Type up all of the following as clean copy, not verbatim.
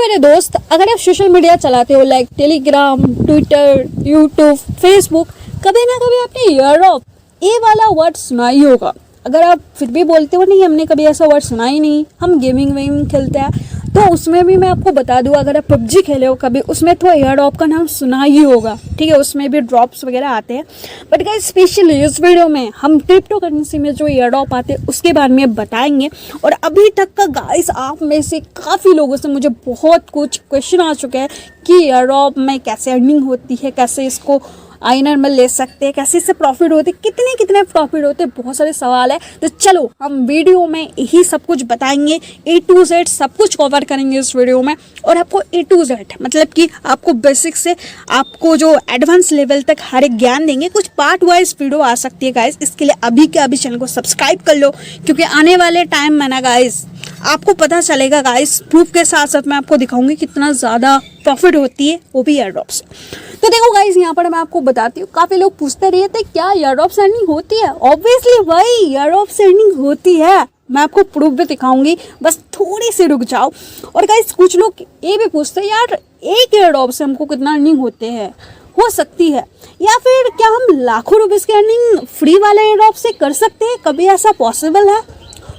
मेरे दोस्त, अगर आप सोशल मीडिया चलाते हो like Telegram, Twitter, YouTube, Facebook, कभी ना कभी आपने ईयर ऑफ ये वाला वर्ड सुना ही होगा। अगर आप फिर भी बोलते हो नहीं हमने कभी ऐसा वर्ड सुना ही नहीं, हम गेमिंग वेमिंग खेलते हैं, तो उसमें भी मैं आपको बता दूं, अगर आप पबजी खेले हो कभी, उसमें तो एयर ड्रॉप का नाम सुना ही होगा। ठीक है, उसमें भी ड्रॉप्स वगैरह आते हैं। बट गाइस स्पेशली इस वीडियो में हम क्रिप्टो करेंसी में जो एयर ड्रॉप आते हैं उसके बारे में बताएंगे। और अभी तक का गाइस आप में से काफ़ी लोगों से मुझे बहुत कुछ क्वेश्चन आ चुके हैं कि एयर ड्रॉप में कैसे अर्निंग होती है, कैसे इसको आइनर में ले सकते हैं, कैसे इससे प्रॉफिट होते, कितने प्रॉफिट होते, बहुत सारे सवाल है। तो चलो हम वीडियो में यही सब कुछ बताएंगे, A to Z सब कुछ कवर करेंगे इस वीडियो में। और आपको A to Z मतलब कि आपको बेसिक से आपको जो एडवांस लेवल तक हर एक ज्ञान देंगे। कुछ पार्ट वाइज वीडियो आ सकती है गाइस, इसके लिए अभी के अभी चैनल को सब्सक्राइब कर लो, क्योंकि आने वाले टाइम में ना गाइस आपको पता चलेगा गाइस, प्रूफ के साथ साथ मैं आपको दिखाऊंगी कितना ज़्यादा प्रॉफिट होती है, वो भी एयर ड्रॉप से। तो देखो गाइस यहाँ पर मैं आपको बताती हूँ, काफ़ी लोग पूछते रहे थे क्या एयर ड्रॉप से अर्निंग होती है। ऑब्वियसली भाई एयर ड्रॉप से अर्निंग होती है, मैं आपको प्रूफ भी दिखाऊंगी, बस थोड़ी सी रुक जाओ। और गाइस कुछ लोग ये भी पूछते हैं यार एक एयर ड्रॉप से हमको कितना अर्निंग होते हैं, हो सकती है, या फिर क्या हम लाखों रुपए की अर्निंग फ्री वाले एयर ड्रॉप से कर सकते हैं, कभी ऐसा पॉसिबल है?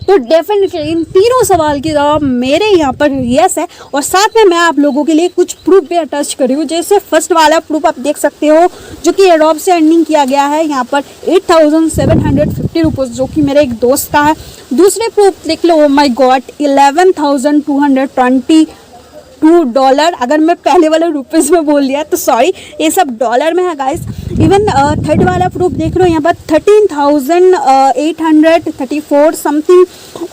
तो डेफिनेटली इन तीनों सवाल की जवाब मेरे यहाँ पर यस है। और साथ में मैं आप लोगों के लिए कुछ प्रूफ भी अटैच करी हूँ। जैसे फर्स्ट वाला प्रूफ आप देख सकते हो जो कि एयर ड्रॉप से अर्निंग किया गया है यहाँ पर 8750 रुपीज़, जो कि मेरे एक दोस्त का है। दूसरे प्रूफ देख लो, ओ माय गॉड, $11,222। अगर मैं पहले वाले रुपीज़ में बोल दिया तो सॉरी, ये सब डॉलर में है गाइस। इवन थर्ड वाला प्रूफ देख लो यहाँ पर 13,834 समथिंग।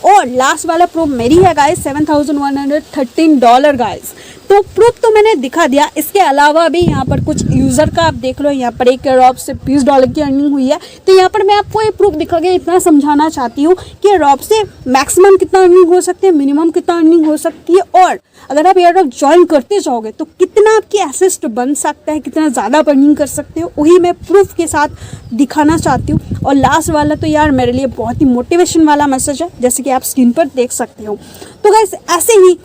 और लास्ट वाला प्रूफ मेरी है गाइस $7,113 गाइस। तो प्रूफ तो मैंने दिखा दिया, इसके अलावा भी यहाँ पर कुछ यूज़र का आप देख लो, यहाँ पर एक एयर ड्रॉप से $20 की अर्निंग हुई है। तो यहाँ पर मैं आपको ये प्रूफ दिखा के इतना समझाना चाहती हूँ कि एयर ड्रॉप से मैक्सिमम कितना अर्निंग हो सकती है, मिनिमम कितना अर्निंग हो सकती है, और अगर आप एयर ड्रॉप ज्वाइन करते जाओगे तो कितना आपकी एसेस्ट बन सकता है, कितना ज़्यादा अर्निंग कर सकते हो, वही मैं प्रूफ के साथ दिखाना चाहती हूँ। और लास्ट वाला तो यार मेरे लिए बहुत ही मोटिवेशन वाला मैसेज है, जैसे कि आप स्क्रीन पर देख सकते हो। तो गाइस ऐसे ही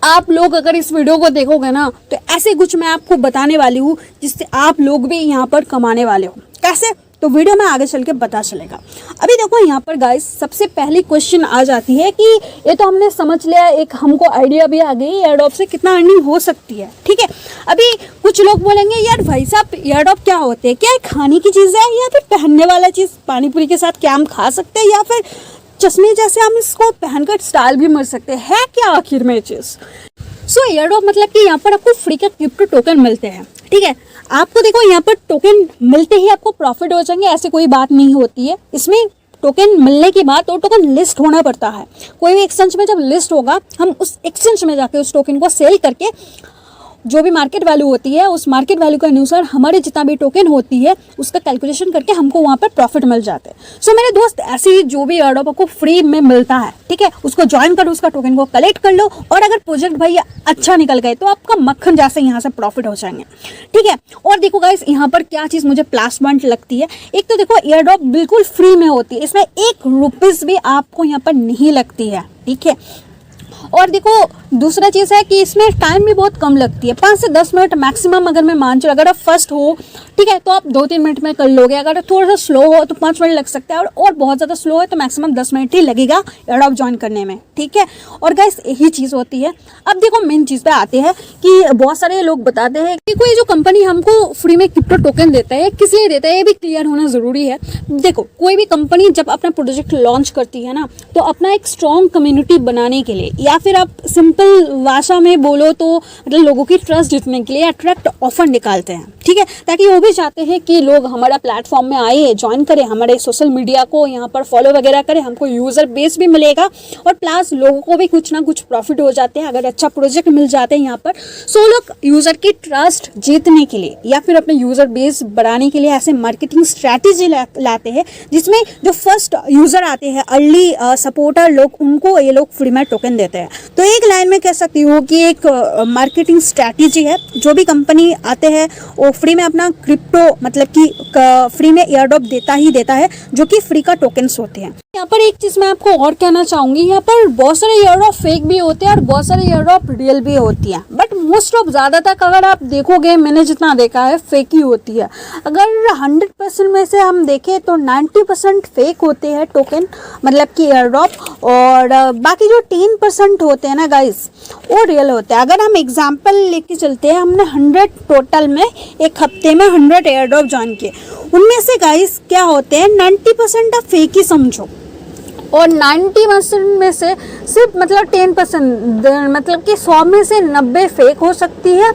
आप लोग अगर इस वीडियो को देखोगे ना, तो ऐसे कुछ मैं आपको बताने वाली हूँ जिससे आप लोग भी यहाँ पर कमाने वाले हो। कैसे? तो वीडियो में आगे चल के पता चलेगा। अभी देखो यहाँ पर गाइस सबसे पहली क्वेश्चन आ जाती है कि ये तो हमने समझ लिया, एक हमको आइडिया भी आ गई एयर ड्रॉप से कितना अर्निंग हो सकती है। ठीक है, अभी कुछ लोग बोलेंगे यार भाई साहब एयर ड्रॉप क्या होते हैं, क्या खाने की चीज़ है या फिर पहनने वाला चीज़, पानी पूरी के साथ क्या हम खा सकते हैं, या फिर चश्मे जैसे हम इसको पहनकर स्टाइल भी मर सकते हैं, है क्या आखिर में ये चीज़? सो एयर ड्रॉप मतलब कि यहाँ पर आपको फ्री का क्रिप्टो टोकन मिलते हैं। ठीक है, आपको देखो यहाँ पर टोकन मिलते ही आपको प्रॉफिट हो जाएंगे, ऐसे कोई बात नहीं होती है। इसमें टोकन मिलने के बाद तो टोकन लिस्ट होना पड़ता है। कोई भी एक्सचेंज में जब लिस्ट होगा, हम उस एक्सचेंज में जाके उस टोकन को सेल करके जो भी मार्केट वैल्यू होती है, उस मार्केट वैल्यू के अनुसार हमारे जितना भी टोकन होती है उसका कैलकुलेशन करके हमको वहाँ पर प्रॉफिट मिल जाते हैं। सो मेरे दोस्त ऐसे ही जो भी एयर ड्रॉप आपको फ्री में मिलता है, ठीक है, उसको ज्वाइन करो, उसका टोकन को कलेक्ट कर लो, और अगर प्रोजेक्ट भाई अच्छा निकल गए तो आपका मक्खन जैसे यहाँ से प्रॉफिट हो जाएंगे। ठीक है, और देखो गाइस यहाँ पर क्या चीज़ मुझे प्लस पॉइंट लगती है, एक तो देखो एयर ड्रॉप बिल्कुल फ्री में होती है, इसमें 1 रुपीज़ भी आपको यहाँ पर नहीं लगती है। ठीक है, और देखो दूसरा चीज़ है कि इसमें टाइम भी बहुत कम लगती है, 5 से 10 मिनट मैक्सिमम। अगर मैं मान चलूँ अगर आप फर्स्ट हो, ठीक है, तो आप 2-3 मिनट में कर लोगे। अगर थोड़ा सा स्लो हो तो 5 मिनट लग सकता है, और बहुत ज़्यादा स्लो है तो मैक्सिमम 10 मिनट ही लगेगा एयर ड्रॉप ज्वाइन करने में। ठीक है, और गाइस यही चीज़ होती है। अब देखो मेन चीज़ पे आते हैं कि बहुत सारे लोग बताते हैं कि कोई जो कंपनी हमको फ्री में क्रिप्टो टोकन देता है, किस लिए देता है, ये भी क्लियर होना ज़रूरी है। देखो कोई भी कंपनी जब अपना प्रोजेक्ट लॉन्च करती है ना, तो अपना एक स्ट्रॉन्ग कम्युनिटी बनाने के लिए, या फिर आप सिंपल भाषा में बोलो तो मतलब लोगों की ट्रस्ट जीतने के लिए अट्रैक्ट ऑफर निकालते हैं। ठीक है, ताकि वो भी चाहते हैं कि लोग हमारा प्लेटफॉर्म में आए, ज्वाइन करें, हमारे सोशल मीडिया को यहाँ पर फॉलो वगैरह करें, हमको यूज़र बेस भी मिलेगा, और प्लस लोगों को भी कुछ ना कुछ प्रॉफिट हो जाते हैं अगर अच्छा प्रोजेक्ट मिल जाते हैं यहाँ पर। सो लोग यूज़र की ट्रस्ट जीतने के लिए या फिर अपने यूज़र बेस बढ़ाने के लिए ऐसे मार्केटिंग स्ट्रैटेजी लाते हैं, जिसमें जो फर्स्ट यूज़र आते हैं, अर्ली सपोर्टर लोग, उनको ये लोग फ्री में टोकन देते हैं। हैं। तो एक लाइन में कह सकती हूँ कि एक मार्केटिंग स्ट्रैटेजी है। जो भी कंपनी आते हैं वो फ्री में अपना क्रिप्टो मतलब कि फ्री में एयर ड्रॉप देता ही देता है, जो कि फ्री का टोकन्स होते हैं। यहाँ पर एक चीज़ मैं आपको और कहना चाहूँगी, यहाँ पर बहुत सारे एयर ड्रॉप फेक भी होते हैं और बहुत सारे एयर ड्रॉप रियल भी होती हैं, बट मोस्ट ऑफ ज़्यादातर अगर आप देखोगे, मैंने जितना देखा है फेक ही होती है। अगर 100% में से हम देखें तो 90% फेक होते हैं टोकन मतलब कि एयर ड्रॉप, और बाकी जो 10% होते हैं ना गाइस वो रियल होते हैं। अगर हम एग्जांपल लेके चलते हैं, हमने 100 टोटल में एक हफ्ते में 100 एयर ड्रॉप ज्वाइन किए, उनमें से गाइस क्या होते हैं 90% आप फेक ही समझो, और 90% में से सिर्फ मतलब 10% मतलब कि 100 में से 90 फेक हो सकती है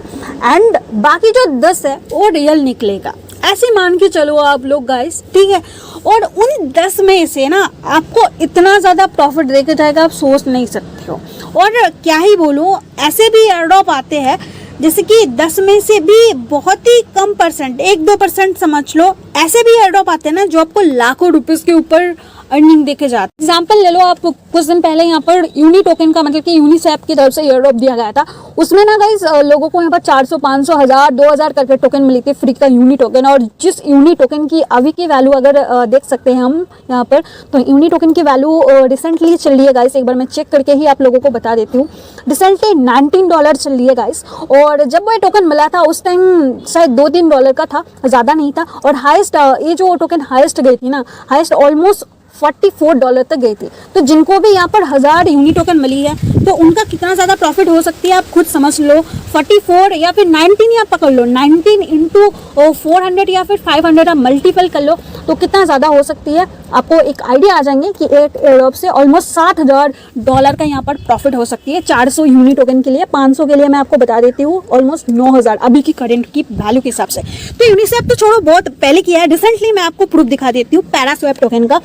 एंड बाकी जो 10 है वो रियल निकलेगा। ऐसे मान के चलो आप लोग गाइस, ठीक है। और उन 10 में से ना आपको इतना ज़्यादा प्रॉफिट देके जाएगा आप सोच नहीं सकते हो। और क्या ही बोलूँ, ऐसे भी एयर ड्रॉप आते हैं जैसे कि 10 में से भी बहुत ही कम परसेंट, 1-2% समझ लो, ऐसे भी एयर ड्रॉप आते हैं ना जो आपको लाखों रुपीस के ऊपर अर्निंग देके जाते। एग्जाम्पल ले लो, आप कुछ दिन पहले यहाँ पर यूनी टोकन का मतलब कि यूनिसेफ की तरफ से एयर ड्रॉप दिया गया था। उसमें ना गाइस लोगों को यहाँ पर 400, 500, 1000, 2000 करके टोकन मिली थी फ्री का यूनी टोकन। और जिस यूनी टोकन की अभी की वैल्यू अगर देख सकते हैं हम यहाँ पर, तो यूनी टोकन की वैल्यू रिसेंटली चल रही है गाइस, एक बार मैं चेक करके ही आप लोगों को बता देती हूँ। रिसेंटली $19 चल रही है गाइस, और जब वो टोकन मिला था उस टाइम शायद $2-3 का था, ज़्यादा नहीं था। और हाईएस्ट ये जो टोकन हाईएस्ट गई थी ना, हाईएस्ट ऑलमोस्ट $44 तक गई थी। तो जिनको भी यहाँ पर 1000 यूनी टोकन मिली है तो उनका कितना ज़्यादा प्रॉफिट हो सकती है आप खुद समझ लो। 44 या फिर 19 आप पकड़ लो, 19 इंटू 400 या फिर 500 आप मल्टीपल कर लो तो कितना ज़्यादा हो सकती है, आपको एक आइडिया आ जाएंगे कि एक एयर ड्रॉप से ऑलमोस्ट $60,000 का यहाँ पर प्रॉफिट हो सकती है। 400 यूनी टोकन के लिए, 500 के लिए मैं आपको बता देती हूँ ऑलमोस्ट 9000 अभी की करंट की वैल्यू के हिसाब से। तो यूनिसेफ तो छोड़ो, बहुत पहले किया है। रिसेंटली मैं आपको प्रूफ दिखा देती हूँ पैरास्वैप टोकन का,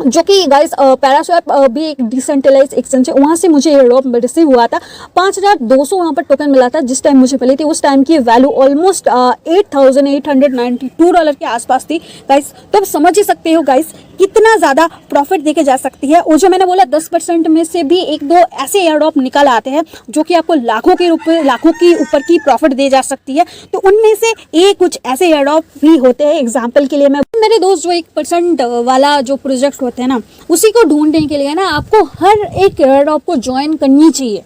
जो कि गाइस पैरास्वैप भी एक डिसेंट्रलाइज एक्सचेंज है, वहाँ से मुझे एयर ड्रॉप रिसीव हुआ था। 5200 वहाँ पर टोकन मिला था जिस टाइम मुझे मिली थी। उस टाइम की वैल्यू ऑलमोस्ट $8,892 के आसपास थी गाइस। तो आप समझ ही सकते हो गाइस कितना ज़्यादा प्रॉफिट देके जा सकती है। और जो मैंने बोला 10% में से भी 1-2 ऐसे एयर ड्रॉप निकल आते हैं जो कि आपको लाखों के ऊपर की प्रॉफिट दे जा सकती है। तो उनमें से एक कुछ ऐसे एयर ड्रॉप भी होते हैं। एग्जाम्पल के लिए मैं मेरे दोस्त जो 1% वाला जो प्रोजेक्ट होते हैं ना, उसी को ढूंढने के लिए ना आपको हर एक एयर ड्रॉप को ज्वाइन करनी चाहिए,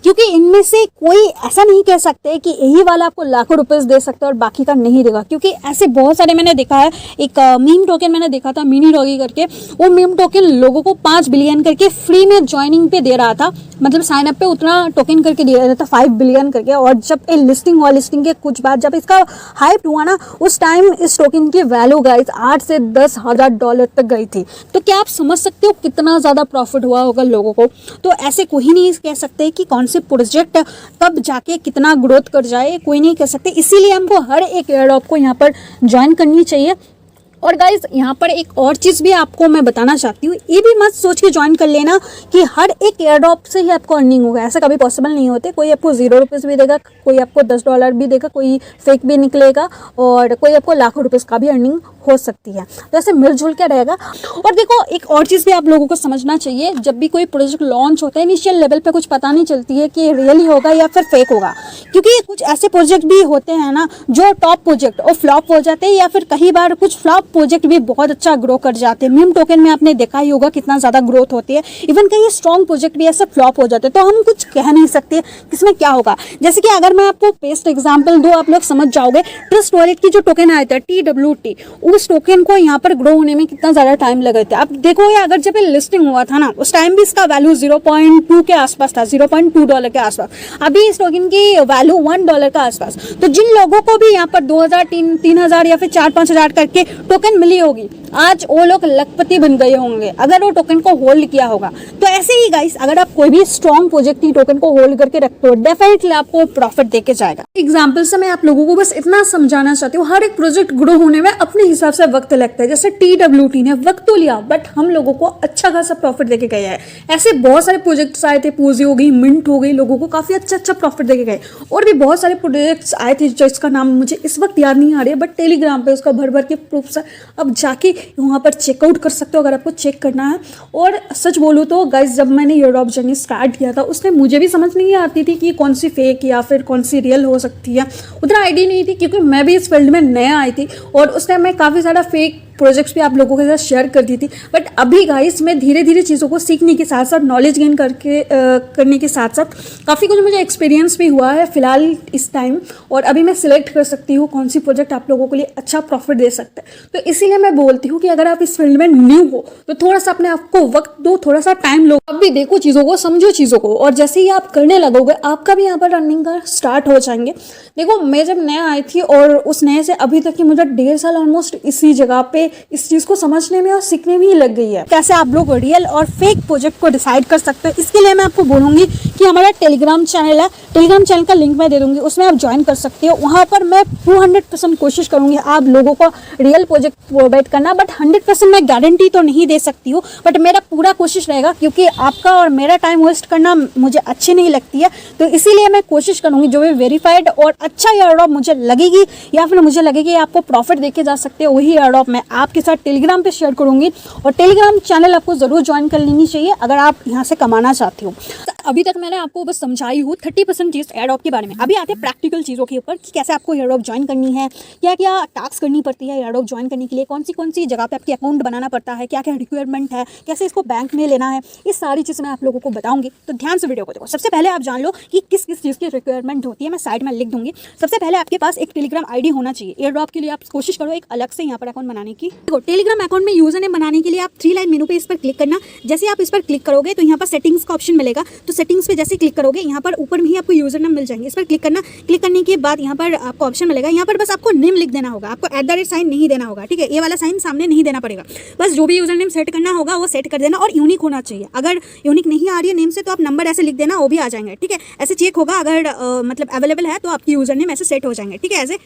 क्योंकि इनमें से कोई ऐसा नहीं कह सकते कि यही वाला आपको लाखों रुपीस दे सकता है और बाकी का नहीं देगा, क्योंकि ऐसे बहुत सारे मैंने देखा है। एक मीम टोकन मैंने देखा था, मिनी डॉगी करके, वो मीम टोकन लोगों को 5 बिलियन करके फ्री में ज्वाइनिंग पे दे रहा था, मतलब साइन अप पे उतना टोकन करके दिया रहा था 5 बिलियन करके। और जब ये लिस्टिंग हुआ, लिस्टिंग के कुछ बाद जब इसका हाइप हुआ ना, उस टाइम इस टोकन की वैल्यू गाइस 8 से 10,000 डॉलर तक गई थी। तो क्या आप समझ सकते हो कितना ज़्यादा प्रॉफिट हुआ होगा लोगों को। तो ऐसे कोई नहीं कह सकते कि कौन से प्रोजेक्ट कब जाके कितना ग्रोथ कर जाए, कोई नहीं कह सकते। इसीलिए हमको हर एक एयर ड्रॉप को यहाँ पर ज्वाइन करनी चाहिए। और गाइज यहाँ पर एक और चीज़ भी आपको मैं बताना चाहती हूँ, ये भी मत सोच के ज्वाइन कर लेना कि हर एक एयर ड्रॉप से ही आपको अर्निंग होगा। ऐसा कभी पॉसिबल नहीं होते। कोई आपको $0 भी देगा, कोई आपको $10 भी देगा, कोई फेक भी निकलेगा और कोई आपको लाखों रुपये का भी अर्निंग हो सकती है। तो ऐसे मिलजुल के रहेगा। और देखो एक और चीज़ भी आप लोगों को समझना चाहिए, जब भी कोई प्रोजेक्ट लॉन्च होता है इनिशियल लेवल पे कुछ पता नहीं चलती है कि रियली होगा या फिर फेक होगा, क्योंकि कुछ ऐसे प्रोजेक्ट भी होते हैं ना जो टॉप प्रोजेक्ट और फ्लॉप हो जाते हैं, या फिर कई बार कुछ फ्लॉप प्रोजेक्ट भी बहुत अच्छा ग्रो कर जाते हैं। मीम टोकन में आपने देखा ही होगा कितना ज़्यादा ग्रोथ होती है। इवन कई स्ट्रॉन्ग प्रोजेक्ट भी ऐसे फ्लॉप हो जाते हैं। तो हम कुछ कह नहीं सकते किसमें क्या होगा। जैसे कि अगर मैं आपको बेस्ट एग्जांपल दूं, आप लोग समझ जाओगे। ट्रस्ट वॉलेट की जो टोकन आया था TWT, उस टोकन को यहाँ पर ग्रो होने में कितना ज़्यादा टाइम लगा था। अब देखो ये अगर जब लिस्टिंग हुआ था ना, उस टाइम भी इसका वैल्यू 0.2 के आसपास था, $0.2 के आसपास। अभी इस टोकन की वैल्यू $1 के आसपास। तो जिन लोगों को भी यहाँ पर 2000, 3000 या फिर 4-5 हजार करके टोकन मिली होगी, आज वो लोग लखपति बन गए होंगे अगर वो टोकन को होल्ड किया होगा। तो ऐसे ही गाइस, अगर आप कोई भी स्ट्रॉन्ग प्रोजेक्ट की टोकन को होल्ड करके रखते हो, डेफिनेटली आपको प्रॉफिट देके जाएगा। एग्जांपल से मैं आप लोगों को बस इतना समझाना चाहती हूँ, हर एक प्रोजेक्ट ग्रो होने में अपने हिसाब से वक्त लगता है। जैसे TWT ने वक्त तो लिया, बट हम लोगों को अच्छा खासा प्रॉफिट देके गया है। ऐसे बहुत सारे प्रोजेक्ट्स आए थे, पूजी हो गई, मिंट हो गई, लोगों को काफी अच्छा प्रॉफिट देके गए। और भी बहुत सारे प्रोजेक्ट्स आए थे जिसका नाम मुझे इस वक्त याद नहीं आ रही है, बट टेलीग्राम पे उसका भर भर के प्रूफ अब जाके वहाँ पर चेकआउट कर सकते हो अगर आपको चेक करना है। और सच बोलूँ तो गाइज जब मैंने एयरड्रॉप जर्नी स्टार्ट किया था उस टाइम मुझे भी समझ नहीं आती थी कि कौन सी फेक या फिर कौन सी रियल हो सकती है, उतना आइडिया नहीं थी क्योंकि मैं भी इस फील्ड में नया आई थी और उस टाइम मैं काफ़ी सारा फेक प्रोजेक्ट्स भी आप लोगों के साथ शेयर करती थी। बट अभी गाइस मैं धीरे धीरे चीज़ों को सीखने के साथ साथ नॉलेज गेन करने के साथ साथ काफ़ी कुछ मुझे एक्सपीरियंस भी हुआ है फिलहाल इस टाइम, और अभी मैं सिलेक्ट कर सकती हूँ कौन सी प्रोजेक्ट आप लोगों के लिए अच्छा प्रॉफिट दे सकता है। तो इसीलिए मैं बोलती हूँ कि अगर आप इस फील्ड में न्यू हो तो थोड़ा सा अपने आप को वक्त दो, थोड़ा सा टाइम लो, अब भी देखो चीज़ों को, समझो चीज़ों को, और जैसे ही आप करने लगोगे आपका भी यहाँ पर रनिंग का स्टार्ट हो जाएंगे। देखो मैं जब नया आई थी और उस नए से अभी तक की मुझे 1.5 साल ऑलमोस्ट इसी जगह पे इस चीज़ को समझने में और सीखने में ही लग गई है। कैसे आप लोग रियल और फेक प्रोजेक्ट को डिसाइड कर सकते हो, इसके लिए मैं आपको बोलूँगी कि हमारा टेलीग्राम चैनल है, टेलीग्राम चैनल का लिंक मैं दे दूँगी, उसमें आप ज्वाइन कर सकते हो। वहाँ पर मैं 200% कोशिश करूँगी आप लोगों को रियल प्रोजेक्ट प्रोवाइड करना, बट 100% मैं गारंटी तो नहीं दे सकती हूँ, बट मेरा पूरा कोशिश रहेगा क्योंकि आपका और मेरा टाइम वेस्ट करना मुझे अच्छी नहीं लगती है। तो इसीलिए मैं कोशिश करूँगी जो भी वेरीफाइड और अच्छा एयरड्रॉप मुझे लगेगी या फिर मुझे लगेगी आपको प्रॉफिट देके जा सकते हो, वही एयरड्रॉप मैं आपके साथ टेलीग्राम पे शेयर करूँगी। और टेलीग्राम चैनल आपको ज़रूर ज्वाइन कर लेनी चाहिए अगर आप यहाँ से कमाना चाहते हो। अभी तक मैंने आपको बस समझाई हूँ 30% चीज़ एयरड्रॉप के बारे में। अभी आते हैं प्रैक्टिकल चीज़ों के ऊपर कि कैसे आपको एयरड्रॉप ज्वाइन करनी है, क्या क्या टास्क करनी पड़ती है एयरड्रॉप ज्वाइन करने के लिए, कौन सी जगह पे आपकी अकाउंट बनाना पड़ता है, क्या क्या रिक्वायरमेंट है, कैसे इसको बैंक में लेना है, ये सारी चीज़ें मैं आप लोगों को बताऊंगी। तो ध्यान से वीडियो को देखो। सबसे पहले आप जान लो कि किस किस चीज़ की रिक्वायरमेंट होती है, मैं साइड में लिख दूंगी। सबसे पहले आपके पास एक टेलीग्राम आईडी होना चाहिए। एयरड्रॉप के लिए आप कोशिश करो एक अलग से यहाँ पर अकाउंट बनाने की। देखो टेलीग्राम अकाउंट में यूजर नेम बनाने के लिए आप 3 लाइन मेनू पे इस पर क्लिक करना। जैसे आप इस पर क्लिक करोगे तो यहाँ पर सेटिंग्स का ऑप्शन मिलेगा, तो सेटिंग्स पे जैसे क्लिक करोगे यहाँ पर ऊपर में ही आपको यूजर नेम मिल जाएंगे, इस पर क्लिक करना। क्लिक करने के बाद यहाँ पर आपको ऑप्शन मिलेगा, यहाँ पर बस आपको नेम लिख देना होगा, आपको @ साइन नहीं देना होगा, ठीक है, ये वाला साइन सामने नहीं देना पड़ेगा। बस जो भी यूजर नेम सेट करना होगा वो सेट कर देना और यूनिक होना चाहिए। अगर यूनिक नहीं आ रही है नेम से तो आप नंबर ऐसे लिख देना, वो भी आ जाएंगे, ठीक है। ऐसे चेक होगा अगर मतलब अवेलेबल है तो आपकी यूजर नेम ऐसे सेट हो जाएंगे, ठीक है। ऐसे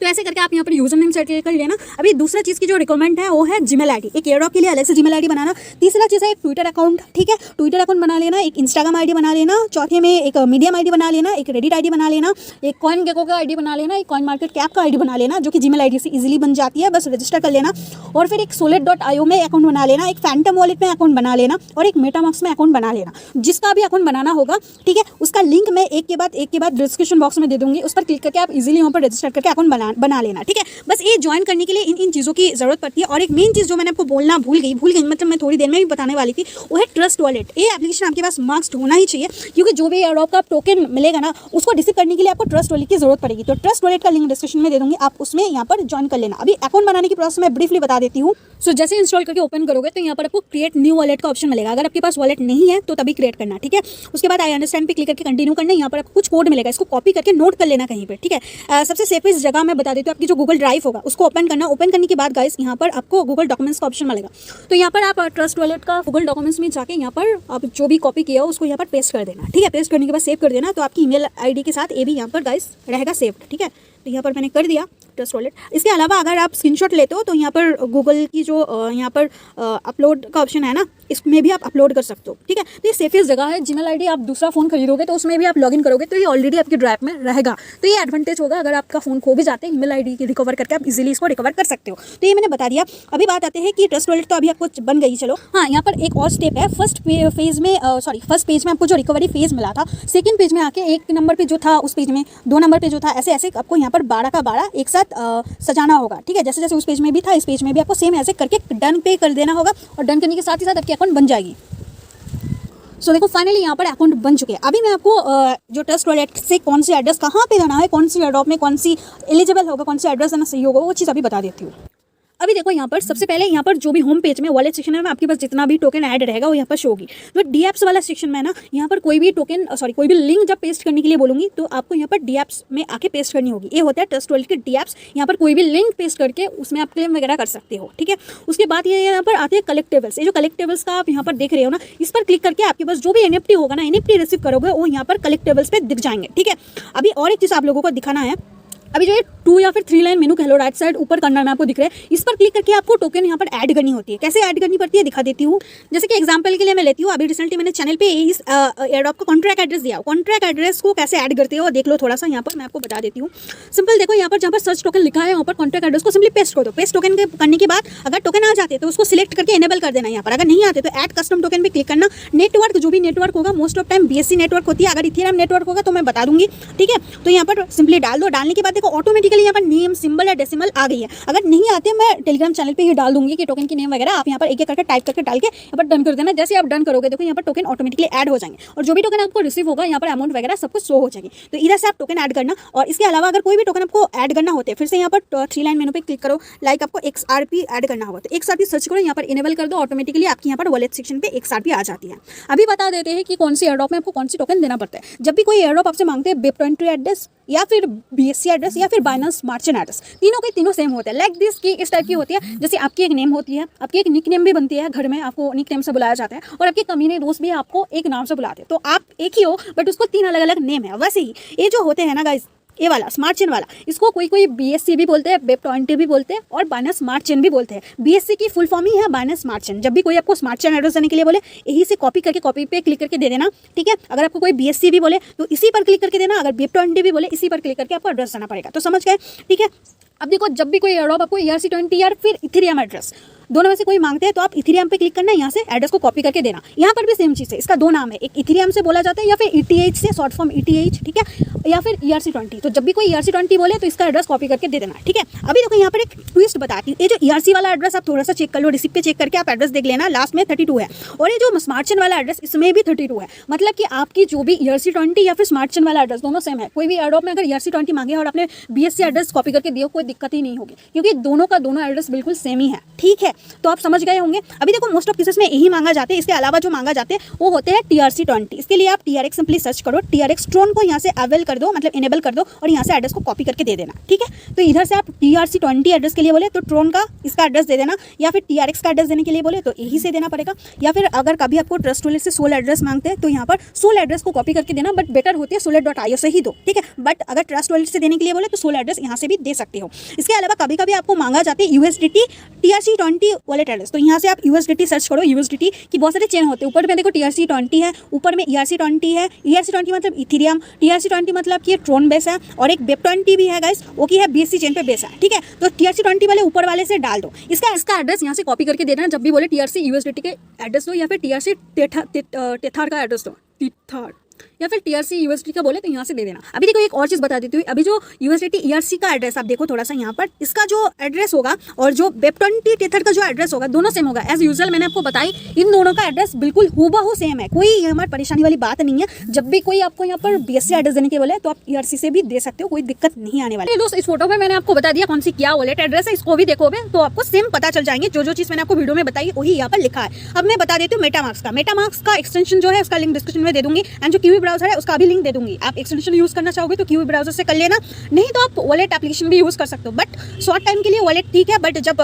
तो ऐसे करके आप यहाँ पर यूजर नेम सेट कर लेना। अभी दूसरा चीज़ की जो रिक्वायरमेंट है वो है जीमेल आईडी। एक एयरड्रॉप के लिए अलग से जीमेल आईडी बनाना। तीसरा चीज़ है एक ट्विटर अकाउंट, ठीक है, ट्विटर अकाउंट बना लेना। एक इंस्टाग्राम आईडी बना लेना। चौथे में एक मीडियम आईडी बना लेना। एक रेडिट आईडी बना लेना। एक कॉइन गेको का आईडी बना लेना। एक कॉइन मार्केट कैप का आईडी बना लेना जो कि जीमेल आईडी से इजीली बन जाती है, बस रजिस्टर कर लेना। और फिर एक solid.io में अकाउंट बना लेना। एक फैंटम वॉलेट में अकाउंट बना लेना और एक मेटामास्क में अकाउंट बना लेना। जिसका भी अकाउंट बनाना होगा, ठीक है, उसका लिंक मैं एक के बाद डिस्क्रिप्शन बॉक्स में दे दूंगी, उस पर क्लिक करके आप इजीली वहाँ पर रजिस्टर करके अकाउंट बना लेना, ठीक है। बस ये ज्वाइन करने के लिए इन चीज़ों की जरूरत पड़ती है। और एक मेन चीज़ जो मैंने आपको बोलना भूल गई मतलब मैं थोड़ी देर में भी बताने वाली थी, वो है ट्रस्ट वॉलेट। ये एप्लीकेशन आपके पास मास्क होना ही चाहिए क्योंकि जो भी एयरड्रॉप का टोकन मिलेगा ना उसको रिसीव करने के लिए आपको ट्रस्ट वॉलेट की जरूरत पड़ेगी। तो ट्रस्ट वॉलेट का लिंक डिस्क्रिप्शन में दे दूंगी, आप उसमें यहाँ पर ज्वाइन कर लेना। अभी अकाउंट बनाने की प्रोसेस मैं ब्रीफली बता देती हूँ। सो जैसे इंस्टॉल करके ओपन करोगे तो यहाँ पर आपको क्रिएट न्यू वॉलेट का ऑप्शन मिलेगा। अगर आपके पास वॉलेट नहीं है तो तभी क्रिएट करना, ठीक है। उसके बाद आई अंडरस्टैंड पे क्लिक करके कंटिन्यू करना। यहाँ पर आपको कुछ कोड मिलेगा, इसको कॉपी करके नोट कर लेना कहीं पे, ठीक है। सबसे सेफेस्ट जगह मैं बता देती हूँ, आपकी जो गूगल ड्राइव होगा उसको ओपन करना। ओपन करने के बाद गाइस यहाँ पर आपको गूगल डॉक्यूमेंट्स का ऑप्शन मिलेगा, तो यहाँ पर आप ट्रस्ट वॉलेट का गूगल डॉक्यूमेंट्स में जाके यहाँ पर आप जो भी कॉपी किया हो उसको यहाँ पर पेस्ट कर देना, ठीक है। पेस्ट करने के बाद सेव कर देना, तो आपकी ईमेल आईडी के साथ ये भी यहाँ पर गाइस रहेगा सेव, ठीक है। तो यहाँ पर मैंने कर दिया ट्रस्ट वॉलेट। इसके अलावा अगर आप स्क्रीनशॉट लेते हो तो यहाँ पर गूगल की जो यहाँ पर अपलोड का ऑप्शन है ना, इसमें भी आप अपलोड कर सकते हो, ठीक है। तो ये सेफेस्ट जगह है। जीमेल आईडी आप दूसरा फ़ोन खरीदोगे तो उसमें भी आप लॉगिन करोगे तो ये ऑलरेडी आपकी ड्राइव में रहेगा। तो ये एडवांटेज होगा, अगर आपका फ़ोन खो भी जाते हैं ईमेल आईडी की रिकवर करके आप इजीली इसको रिकवर कर सकते हो। तो ये मैंने बता दिया। अभी बात आते हैं कि ट्रस्ट वॉलेट तो अभी आपको बन गई, चलो हाँ, यहाँ पर एक और स्टेप है। फर्स्ट पेज में आपको जो रिकवरी फेज मिला था, सेकंड पेज में आके 1 नंबर पे जो था उस पेज में 2 नंबर पे जो था, ऐसे ऐसे आपको यहाँ पर 12 का 12 एक साथ सजाना होगा, ठीक है। जैसे जैसे उस पेज में भी था इस पेज में भी आपको सेम ऐसे करके डन पे कर देना होगा और डन करने के साथ ही साथ आपकी अकाउंट बन जाएगी। सो देखो फाइनली यहाँ पर अकाउंट बन चुके हैं। अभी मैं आपको जो ट्रस्ट वॉलेट से कौन सी एड्रेस कहाँ पे जाना है, कौन सी एयरड्रॉप में कौन सी एलिजिबल होगा, कौन सी एड्रेस देना सही होगा, वो चीज़ अभी बता देती हूँ। अभी देखो यहाँ पर सबसे पहले यहाँ पर जो भी होम पेज में वॉलेट सेक्शन है, आपके पास जितना भी टोकन ऐड रहेगा वो यहाँ पर शो होगी। तो डीएप्स वाला सेक्शन में ना, यहाँ पर कोई भी कोई भी लिंक जब पेस्ट करने के लिए बोलूँगी तो आपको यहाँ पर डीएप्स में आके पेस्ट करनी होगी। ये होता है ट्रस्ट वॉलेट के डीएप्स। यहाँ पर कोई भी लिंक पेस्ट करके उसमें आप क्लेम वगैरह कर सकते हो, ठीक है। उसके बाद ये यहाँ पर आते हैं कलेक्टेबल्स। ये जो कलेक्टेबल्स का आप यहाँ पर देख रहे हो ना, इस पर क्लिक करके आपके पास जो भी एनएफटी होगा ना, एनएफटी रिसीव करोगे वो यहाँ पर कलेक्टेबल्स पे दिख जाएंगे, ठीक है। अभी और एक चीज़ आप लोगों को दिखाना है, अभी जो ये 2 या फिर 3 लाइन मेनू कह लो, राइट साइड ऊपर करना में आपको दिख रहा है, इस पर क्लिक करके आपको टोकन यहाँ पर ऐड करनी होती है। कैसे ऐड करनी पड़ती है दिखा देती हूँ। जैसे कि एग्जांपल के लिए मैं लेती हूँ, अभी रिसेंटली मैंने चैनल पे इस एयरड्रॉप का कॉन्ट्रैक्ट एड्रेस दिया। कॉन्ट्रैक्ट एड्रेस को कैसे ऐड करते हो देख लो थोड़ा सा, यहाँ पर मैं आपको बता देती हूँ। सिंपल देखो, यहाँ पर जहाँ पर सर्च टोकन लिखा है वहाँ पर कॉन्ट्रैक्ट एड्रेस को सिंपली पेस्ट कर दो। पेस्ट टोकन करने के बाद अगर टोकन आ जाते तो उसको सिलेक्ट करके इनेबल कर देना यहाँ पर। अगर नहीं आते तो ऐड कस्टम टोकन पे क्लिक करना। नेटवर्क जो भी नेटवर्क होगा, most of time BSC network होती है, अगर इथेरियम नेटवर्क होगा तो मैं बता दूंगी, ठीक है। तो यहाँ पर सिंपली डाल दो। डालने के बाद देखो ऑटोमेटिकली यहाँ पर नेम, सिंबल या डेसिमल आ गई है। अगर नहीं आते मैं टेलीग्राम चैनल पे ही डाल दूंगी कि टोकन की नेम वगैरह आप यहाँ पर एक करके टाइप करके डाल के यहाँ पर डन कर देना। जैसे आप डन करोगे देखो यहाँ पर टोकन ऑटोमेटिकली ऐड हो जाएंगे और जो भी टोकन आपको रिसीव होगा यहाँ पर अमाउंट वगैरह सब कुछ शो हो जाएगी। तो इधर से आप टोकन ऐड करना। और इसके अलावा अगर कोई भी टोकन आपको ऐड करना होते फिर से यहाँ पर 3 लाइन मेनू पे क्लिक करो। लाइक आपको XRP ऐड करना होगा तो XRP सर्च करो, यहाँ पर इनेबल कर दो, ऑटोमेटिकली आपकी यहाँ पर वॉलेट सेक्शन पे XRP आ जाती है। अभी बता देते हैं कि कौन सी एयरड्रॉप में आपको कौन सी टोकन देना पड़ता है। जब भी कोई एयरड्रॉप आपसे मांगते हैं BIP20 एड्रेस या फिर BSC एड्रेस या फिर बाइनेंस स्मार्ट चेन एड्रेस, तीनों के तीनों सेम होते हैं। लाइक दिस की इस टाइप की होती है। जैसे आपकी एक नेम होती है, आपकी एक निक नेम भी बनती है, घर में आपको निक नेम से बुलाया जाता है, और आपके कमीने दोस्त भी आपको एक नाम से बुलाते हैं। तो आप एक ही हो बट उसको 3 अलग अलग नेम है। वैसे ही ये जो होते हैं ना गाइस, ये वाला स्मार्ट चेन वाला, इसको कोई BSC भी बोलते हैं, BIP20 भी बोलते हैं और बाइनेंस स्मार्ट चेन भी बोलते हैं। BSC की फुल फॉर्म ही है बाइनेंस स्मार्ट चेन। जब भी कोई आपको स्मार्ट चेन एड्रेस देने के लिए बोले, यही से कॉपी करके कॉपी पे क्लिक करके दे देना, ठीक है। अगर आपको कोई BSC भी बोले तो इसी पर क्लिक करके देना, अगर BIP20 भी बोले इसी पर क्लिक करके आपको एड्रेस देना पड़ेगा। तो समझ गए, ठीक है। अब देखो, जब भी कोई एयरड्रॉप आपको ERC20 या फिर इथेरियम एड्रेस दोनों में से कोई मांगते हैं तो आप इथेरियम पे क्लिक करना है, यहाँ से एड्रेस को कॉपी करके देना। यहाँ पर भी सेम चीज़ है, इसका 2 नाम है, एक इथेरियम से बोला जाता है या फिर ETH से शॉर्ट फॉर्म ETH, ठीक है, या फिर ERC20। तो जब भी कोई ERC20 बोले तो इसका एड्रेस कॉपी करके दे देना, ठीक है। अभी देखो यहाँ पर एक ट्विस्ट बताती हूँ। ये जो ERC वाला एड्रेस आप थोड़ा सा चेक कर लो, रिसिप्ट पे चेक करके आप एड्रेस देख लेना, लास्ट में 32 है। और ये जो स्मार्ट चेन वाला एड्रेस इसमें भी 32 है। मतलब कि आपकी जो भी ERC20 या फिर स्मार्ट चेन वाला एड्रेस दोनों सेम है। कोई भी एयरड्रॉप में अगर ERC20 मांगे और आपने BSC एड्रेस कॉपी करके दिया, कोई दिक्कत ही नहीं होगी, क्योंकि दोनों का दोनों एड्रेस बिल्कुल सेम ही है, ठीक है। तो आप समझ गए होंगे। अभी देखो, मोस्ट ऑफ केसेस में यही मांगा जाते हैं। इसके अलावा जो मांगा जाते हैं वो होते हैं TRC20। इसके लिए आप TRX सिंपली सर्च करो, TRX ट्रोन को यहाँ से अवेल कर दो, मतलब इनेबल कर दो और यहाँ से एड्रेस को कॉपी करके दे देना, ठीक है। तो इधर से आप TRC20 एड्रेस के लिए बोले तो ट्रोन का इसका एड्रेस दे देना, या फिर TRX का एड्रेस देने के लिए बोले तो यही से देना पड़ेगा। या फिर अगर कभी आपको ट्रस्ट वॉलेट से सोल एड्रेस मांगते हैं तो यहाँ पर सोल एड्रेस को कॉपी करके देना, बट बेटर होती है solet.io से ही दो, ठीक है। बट अगर ट्रस्ट वॉलेट से देने के लिए बोले तो सोल एड्रेस यहाँ से भी दे सकते हो। इसके अलावा कभी कभी आपको मांगा जाते हैं USDT TRC20 वॉलेट एड्रेस, तो यहाँ से आप USDT सर्च करो। USDT की बहुत सारे चेन होते हैं। ऊपर में देखो TRC20 है, ऊपर में ERC20 है। ERC20 मतलब इथेरियम, TRC20 मतलब कि ट्रोन बेस है, और एक BIP20 भी है गाइस, वो की है BSC चेन पे बेस है, ठीक है। तो TRC20 वाले ऊपर वाले से डाल दो, इसका एड्रेस यहाँ से कॉपी करके देना। जब भी बोले TRC USDT के एड्रेस दो या फिर TRC टेथर का एड्रेस दो, टेथर या फिर TRC USDT का बोले तो यहाँ से दे देना। अभी देखो, एक और चीज़ बता देती हूँ। अभी जो USDT ERC का एड्रेस आप देखो थोड़ा सा यहाँ पर, इसका जो एड्रेस होगा और जो BIP20 टेथर का जो एड्रेस होगा दोनों सेम होगा। एज यूजुअल मैंने आपको बताई, इन दोनों का एड्रेस बिल्कुल हूबहू सेम है, कोई हमारी परेशानी वाली बात नहीं है। जब भी कोई आपको यहाँ पर BSC एड्रेस देने के बोले तो आप ERC से भी दे सकते हो, कोई दिक्कत नहीं आने वाली। दोस्त, इस फोटो में मैंने आपको बता दिया कौन सी क्या वॉलेट एड्रेस है, इसको भी देखोगे तो आपको सेम पता चल जाएंगे। जो चीज़ मैंने आपको वीडियो में बताई वही यहाँ पर लिखा है। अब मैं बता देती हूँ मेटामास्क का एक्सटेंशन जो है उसका लिंक डिस्क्रिप्शन में दे दूंगी, एंड जो QE ब्राउजर है उसका भी लिंक दे दूंगी। आप एक्सटेंशन यूज करना चाहोगे तो QE ब्राउजर से कर लेना, नहीं तो आप वॉलेट एप्लीकेशन भी यूज कर सकते हो। बट शॉर्ट टाइम के लिए वॉलेट ठीक है, बट जब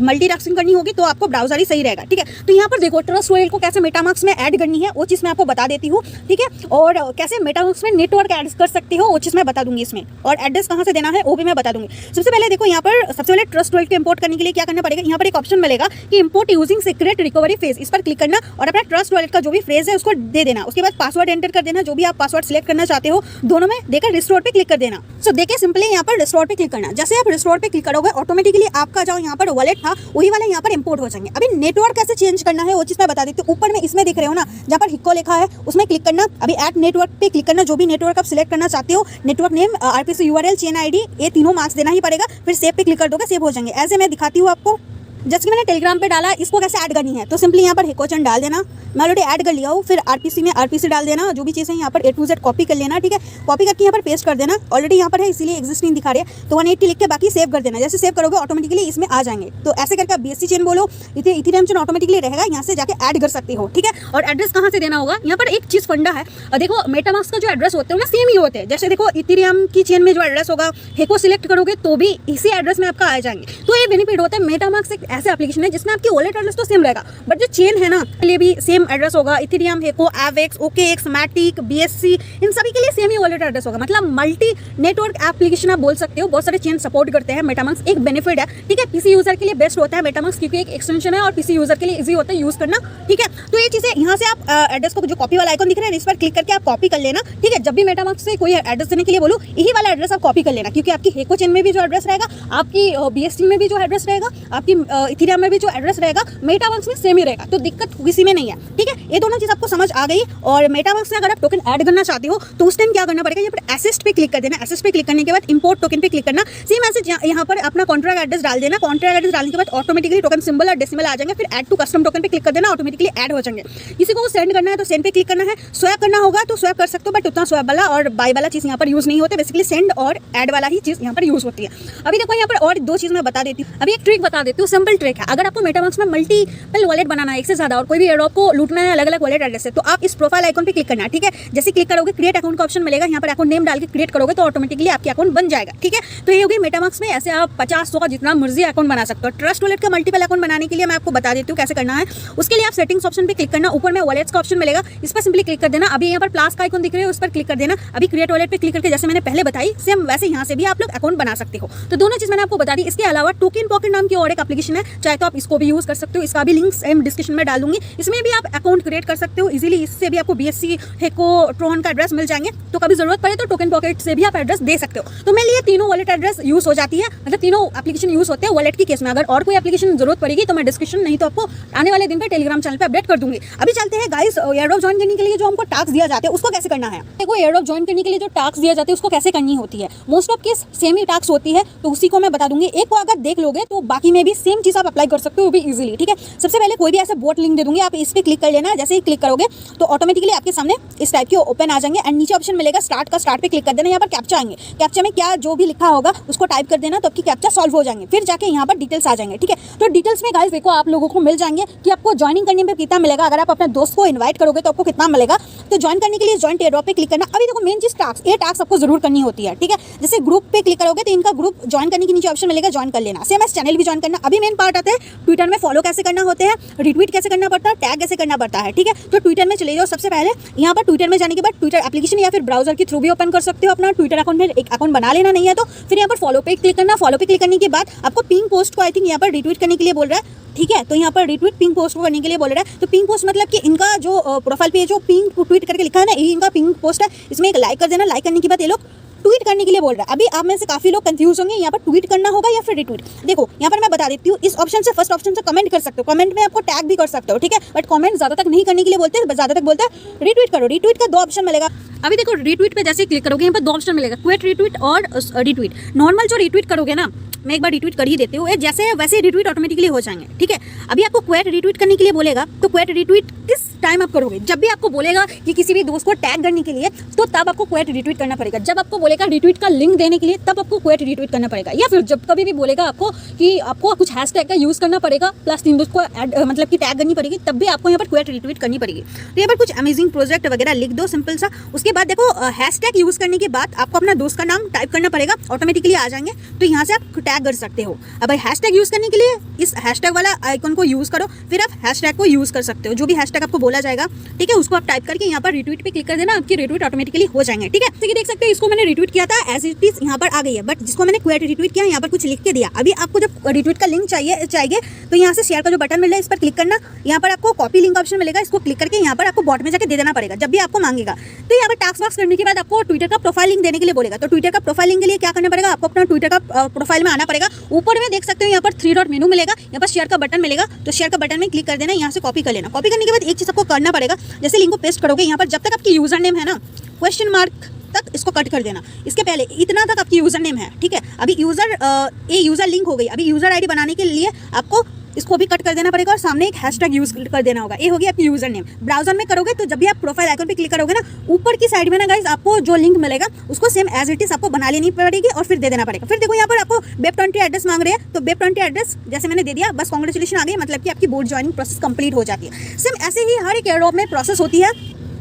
मल्टीटास्किंग करनी होगी तो आपको ब्राउजर ही सही रहेगा, ठीक है। तो यहाँ पर देखो, ट्रस्ट वॉलेट को कैसे मेटामास्क में ऐड करनी है वो चीज़ मैं आपको बता देती हूँ, ठीक है। और कैसे मेटामास्क में नेटवर्क ऐड कर सकते हो वो चीज़ मैं बता दूंगी इसमें, और एड्रेस कहाँ से देना है वो भी मैं बता दूंगी। सबसे पहले देखो, यहाँ पर सबसे पहले ट्रस्ट वॉलेट को इंपोर्ट करने के लिए क्या करना पड़ेगा, यहाँ पर एक ऑप्शन मिलेगा कि import using secret recovery phase, इस पर क्लिक करना और अपना ट्रस्ट वॉलेट का जो भी फ्रेज है उसको दे देना। उसके बाद पासवर्ड एंटर कर देना, जो भी आप पासवर्ड सिलेक्ट करना चाहते हो, दोनों में देकर रिस्टोर पे क्लिक कर देना। सो देखिए, सिंपली यहाँ पर रिस्टोर पे क्लिक करना। जैसे आप रिस्टोर पे क्लिक करोगे ऑटोमेटिकली आपका जो यहाँ पर वॉलेट था वही वाला यहाँ पर इंपोर्ट हो जाएंगे। अभी नेटवर्क कैसे चेंज करना है वो चीज़ मैं बता देती हूँ। ऊपर में इसमें दिख रहे हो ना, जहाँ पर हिक्को लिखा है उसमें क्लिक करना। अभी ऐड नेटवर्क पे क्लिक करना, जो भी नेटवर्क आप सिलेक्ट करना चाहते हो, network name, RPC URL, chain ID, ये तीनों मार्क्स देना ही पड़ेगा। फिर सेव पे क्लिक कर दोगे, सेव हो जाएंगे। ऐसे मैं दिखाती हूँ आपको। जैसे कि मैंने टेलीग्राम पे डाला, इसको कैसे ऐड करनी है तो सिंपली यहाँ पर हिकोचन डाल देना। मैं ऑलरेडी ऐड कर लिया हूँ। फिर RPC में RPC डाल देना, जो भी चीज़ है यहाँ पर A to Z कॉपी कर लेना, ठीक है। कॉपी करके यहाँ पर पेस्ट कर देना। ऑलरेडी यहाँ पर है इसीलिए एग्जिस्टिंग दिखा रहे हैं, तो 180 लिख के बाकी सेव कर देना। जैसे सेव करोगे ऑटोमेटिकली इसमें आ जाएंगे। तो ऐसे करके आप BSC चेन बोलो, इथेरियम चेन ऑटोमेटिकली रहेगा, यहाँ से जाके ऐड कर सकते हो, ठीक है। और एड्रेस कहाँ से देना होगा, यहाँ पर एक चीज़ फंडा है। देखो, मेटामास्क का जो एड्रेस होते हैं ना सेम ही होते हैं। जैसे देखो, इथेरियम की चेन में जो एड्रेस होगा, हेको सिलेक्ट करोगे तो भी इसी एड्रेस में आपका आ जाएंगे। तो ये बेनिफिट होता है। मेटामास्क एक ऐसे एप्लीकेशन है जिसमें आपकी वॉलेट एड्रेस तो सेम रहेगा, बट जो चेन है ना के लिए भी सेम एड्रेस होगा। इथेरियम, हेको, एवेक्स, OKX, मैटिक, BSC, इन सभी के लिए सेम ही वॉलेट एड्रेस होगा, मतलब मल्टी नेटवर्क एप्लीकेशन आप बोल सकते हो। बहुत सारे चेन सपोर्ट करते हैं मेटामास्क, एक बेनिफिट है, ठीक है। पीसी यूजर के लिए बेस्ट होता है मेटामास्क क्योंकि एक एक्सटेंशन है और पीसी यूजर के लिए इजी होता है यूज करना, ठीक है। तो ये चीजें यहाँ से आप एड्रेस को जो कॉपी वाला आइकन दिख रहा है इस पर क्लिक करके आप कॉपी कर लेना, ठीक है। जब भी मेटामास्क से कोई एड्रेस देने के लिए बोलूँ यही वाला एड्रेस आप कॉपी कर लेना, क्योंकि आपकी हेको चेन में भी जो एड्रेस रहेगा, आपकी बीएसटी में भी जो एड्रेस रहेगा, आपकी इथेरियम में भी जो एड्रेस रहेगा, मेटामास्क में सेम ही रहेगा, तो दिक्कत किसी में नहीं है, ठीक है। ये दोनों चीज आपको समझ आ गई। और मेटामास्क में अगर आप टोकन ऐड करना चाहते हो तो उस टाइम क्या करना पड़ेगा, यहाँ पर असिस्ट पे क्लिक कर देना। असिस्ट पे क्लिक करने के बाद इंपोर्ट टोकन पे क्लिक करना। सेम ऐसे यहाँ पर अपना कॉन्ट्रैक्ट एड्रेस डाल देना। कॉन्ट्रैक्ट एड्रेस डालने के बाद ऑटोमेटिकली टोकन सिंबल और डेसिमल आ जाएंगे। फिर ऐड टू कस्टम टोकन पे क्लिक कर देना, ऑटोमेटिकली ऐड हो जाएंगे। किसी को सेंड करना है तो सेंड पे क्लिक करना है। स्वैप करना होगा तो स्वैप कर सकते हो, बट उतना स्वैप वाला और बाय वाला चीज यहाँ पर यूज नहीं होता। बेसिकली सेंड और ऐड वाला ही चीज यहाँ पर यूज होती है। अभी देखो यहाँ पर और दो चीज मैं बता देती हूँ। अभी एक ट्रिक बता देती हूँ, सिंपल ट्रिक है। अगर आपको मेटामास्क में मल्टीपल वॉलेट बनाना है, एक से ज्यादा, और कोई भी एयरड्रॉप को लूटना है अलग अलग वॉलेट एड्रेस से, तो आप इस प्रोफाइल आइकन पे क्लिक करना है, ठीक है। जैसे क्लिक करोगे क्रिएट अकाउंट का ऑप्शन मिलेगा, यहाँ पर अकाउंट नेम डाल के क्रिएट करोगे तो ऑटोमेटिकली आपके अकाउंट बन जाएगा, ठीक है। तो ये होगी मेटामास्क में ऐसे आप 50-100 जितना मर्जी अकाउंट बना सकते हो। ट्रस्ट वॉलेट का मल्टीपल अकाउंट बनाने के लिए मैं आपको बता देती हूँ कैसे करना है। उसके लिए आप सेटिंग्स ऑप्शन पे क्लिक करना, ऊपर में वॉलेट्स का ऑप्शन मिलेगा, इस पर सिंपली क्लिक कर देना। अभी यहाँ पर प्लस का आइकन दिख रहा है उस पर क्लिक कर देना। अभी क्रिएट वॉलेट पे क्लिक करके जैसे मैंने पहले बताई सेम वैसे यहाँ से भी आप लोग अकाउंट बना सकते हो। तो दोनों चीज मैंने आपको बता दी। इसके अलावा टोकन पॉकेट नाम की और एक एप्लीकेशन है, चाहे तो आप इसको भी यूज कर सकते हो। इसका भी लिंक सेम डिस्क्रिप्शन में डाल दूंगी। इसमें भी आप अकाउंट क्रिएट कर सकते हो इजीली। इससे भी आपको बीएससी, हेको, ट्रोन का एड्रेस मिल जाएंगे। तो कभी जरूरत पड़े तो टोकन पॉकेट से भी आप एड्रेस दे सकते हो। तो मेरे लिए तीनों वॉलेट एड्रेस यूज हो जाती है, मतलब तीनों एप्लीकेशन यूज होते हैं वॉलेट की केस में। अगर और कोई एप्लीकेशन जरूरत पड़ेगी तो मैं डिस्क्रिप्शन नहीं तो आपको आने वाले दिन पे टेलीग्राम चैनल पे अपडेट कर दूंगी। अभी चलते हैं गाइस, एयरड्रॉप ज्वाइन करने के लिए जो हमको टास्क दिया जाता है उसको कैसे करना है। देखो एयरड्रॉप ज्वाइन करने के लिए जो टास्क दिया जाता है उसको कैसे करनी होती है। Most of case same he task होती है, तो उसी को मैं बता दूंगी। एक को अगर देख लोगे तो बाकी में भी सेम चीज आप अप्लाई कर सकते हो, वो भी इजीली, ठीक है। सबसे पहले कोई भी ऐसे बोट लिंक दे दूंगी, आप इस पे क्लिक कर लेना। जैसे ही क्लिक करोगे तो ऑटोमेटिकली आपके सामने इस टाइप के ओपन आ जाएंगे एंड नीचे ऑप्शन मिलेगा स्टार्ट का, स्टार्ट पे क्लिक कर देना। यहाँ पर कैप्चा आएंगे, कैप्चा में क्या जो भी लिखा होगा उसको टाइप कर देना, तो आपकी कैप्चा सॉल्व हो जाएंगे। फिर जाके यहाँ पर डिटेल्स आ जाएंगे, ठीक है। तो डिटेल्स में गाइस देखो आप लोगों को मिल जाएंगे कि आपको ज्वाइनिंग करने में कितना मिलेगा। अगर आप अपने दोस्त को इन्वाइट करोगे तो आपको कितना मिलेगा। तो ज्वाइन करने के लिए ज्वाइन एयरड्रॉप पे क्लिक करना। अभी देखो मेन चीज टास्क, ये टास्क आपको जरूर करनी होती है, ठीक है। जैसे ग्रुप पे क्लिक करोगे तो इनका ग्रुप ज्वाइन करने के नीचे ऑप्शन मिलेगा, ज्वाइन कर लेना। सेम एस चैनल भी ज्वाइन करना। अभी मेन पार्ट आता है ट्विटर में फॉलो कैसे करना होते हैं, रिट्वीट कैसे करना पड़ता है, टैग कैसे करना पड़ता है, ठीक है। तो ट्विटर में चले जाओ। सबसे पहले यहाँ पर ट्विटर में जाने के बाद ट्विटर एप्लीकेशन या फिर ब्राउजर के थ्रू भी ओपन कर सकते हो अपना ट्विटर अकाउंट में। एक अकाउंट बना लेना, नहीं है तो फिर यहाँ पर फॉलो पे क्लिक करना। फॉलो पे क्लिक करने के बाद आपको पिंग पोस्ट को आई थिंक यहाँ पर रिट्वीट करने के लिए बोल रहा है, ठीक है। तो यहाँ पर रिट्वीट पिंग पोस्ट को करने के लिए बोल रहा है। तो पिंग पोस्ट मतलब कि इनका जो प्रोफाइल पे जो पिंग ट्वीट करके लिखा है ना, ये इनका पिंग पोस्ट है। इसमें एक लाइक कर देना। लाइक करने के बाद ये लोग ट्वीट करने के लिए बोल रहा है। अभी आप में से काफी लोग कंफ्यूज होंगे यहाँ पर ट्वीट करना होगा या फिर रिट्वीट। देखो यहाँ पर मैं बता देती हूँ, इस ऑप्शन से फर्स्ट ऑप्शन से कमेंट कर सकते हो, कमेंट में आपको टैग भी कर सकते हो, ठीक है। बट कमेंट ज्यादा तक नहीं करने के लिए बोलते हैं, ज्यादा तक बोलता है रिट्वीट करो। रिट्वीट का 2 ऑप्शन मिलेगा। अभी देखो रिट्वीट पे जैसे क्लिक करोगे यहाँ पर 2 ऑप्शन मिलेगा, क्विट रिट्वीट और रिट्वीट। नॉर्मल जो रिट्वीट करोगे ना, मैं एक बार रिट्वीट कर ही देती हूँ, जैसे वैसे रिट्वीट ऑटोमेटिकली हो जाएंगे, ठीक है। अभी आपको क्वेट रिट्वीट करने के लिए बोलेगा, तो क्वेट रिट्वीट किस टाइम आप करोगे, जब भी आपको बोलेगा कि किसी भी दोस्त को टैग करने के लिए, तो तब आपको क्वेट रिट्वीट करना पड़ेगा। जब आपको बोलेगा रिट्वीट का लिंक देने के लिए, तब आपको क्वेट रिट्वीट करना पड़ेगा। या फिर जब कभी भी बोलेगा आपको कि आपको कुछ हैशटैग का यूज करना पड़ेगा प्लस 3 दोस्त को मतलब कि टैग करनी पड़ेगी, तब भी आपको यहाँ पर क्वेट रिट्वीट करनी पड़ेगी। तो यहाँ पर कुछ अमेजिंग प्रोजेक्ट वगैरह लिख दो सिंपल सा। उसके बाद देखो हैशटैग यूज करने के बाद आपको अपना दोस्त का नाम टाइप करना पड़ेगा, ऑटोमेटिकली आ जाएंगे। तो यहाँ से आप टैग कर सकते हो। अब भाई हैशटैग यूज करने के लिए इस हैशटैग वाला आइकन को यूज करो, फिर आप हैशटैग को यूज कर सकते हो। जो भी हैशटैग आपको बोला जाएगा, ठीक है, उसको आप टाइप करके यहाँ पर रिट्वीट पे क्लिक कर देना, आपकी रिट्वीट ऑटोमेटिकली हो जाएंगे, ठीक है। तो ये देख सकते हो, इसको मैंने रिट्वीट किया था, एज इट इज यहाँ पर आ गई है। बट जिसको मैंने क्वेट रिट्वीट किया, यहाँ पर कुछ लिख के दिया। अभी आपको जब रिट्वीट का लिंक चाहिए तो यहाँ से शेयर का जो बटन मिल रहा है इस पर क्लिक करना। यहाँ पर आपको कॉपी लिंक ऑप्शन मिलेगा, इसको क्लिक करके यहाँ पर आपको बॉट में जाकर दे देना पड़ेगा जब भी आपको मांगेगा। तो यहाँ पर टास्क वास्क करने के बाद आपको ट्विटर का प्रोफाइल लिंक देने के लिए बोलेगा। तो ट्विटर का प्रोफाइल लिंक के लिए क्या करना पड़ेगा, आपको अपना ट्विटर का प्रोफाइल में आना पड़ेगा। ऊपर में देख सकते हो यहाँ पर 3 डॉट मेनू मिलेगा, यहाँ पर शेयर का बटन मिलेगा। तो शेयर का बटन में क्लिक कर देना, यहाँ से कॉपी कर लेना। कॉपी करने के बाद एक चीज आपको करना पड़ेगा, जैसे लिंक को पेस्ट करोगे यहाँ पर जब तक आपकी यूजर नेम है ना क्वेश्चन मार्क तक इसको कट कर देना। इसके पहले इतना तक आपकी यूजर नेम है, ठीक है। अभी यूजर लिंक हो गई। अभी यूजर आईडी बनाने के लिए आपको इसको भी कट कर देना पड़ेगा और सामने एक हैशटैग यूज कर देना होगा। ये होगी आपकी यूजर नेम। ब्राउजर में करोगे तो जब भी आप प्रोफाइल आइकन पे क्लिक करोगे ना, ऊपर की साइड में ना गाइस आपको जो लिंक मिलेगा उसको सेम एज इट इज आपको बना लेनी पड़ेगी और फिर दे देना पड़ेगा। फिर देखो यहाँ पर आपको वेब20 एड्रेस मांग रहे हैं, तो वेब20 एड्रेस जैसे मैंने दे दिया, बस कांग्रेचुलेशन आ गई, मतलब कि आपकी बोर्ड ज्वाइनिंग प्रोसेस कंप्लीट हो जाती है। सेम ऐसे ही हर एक एयरड्रॉप में प्रोसेस होती है।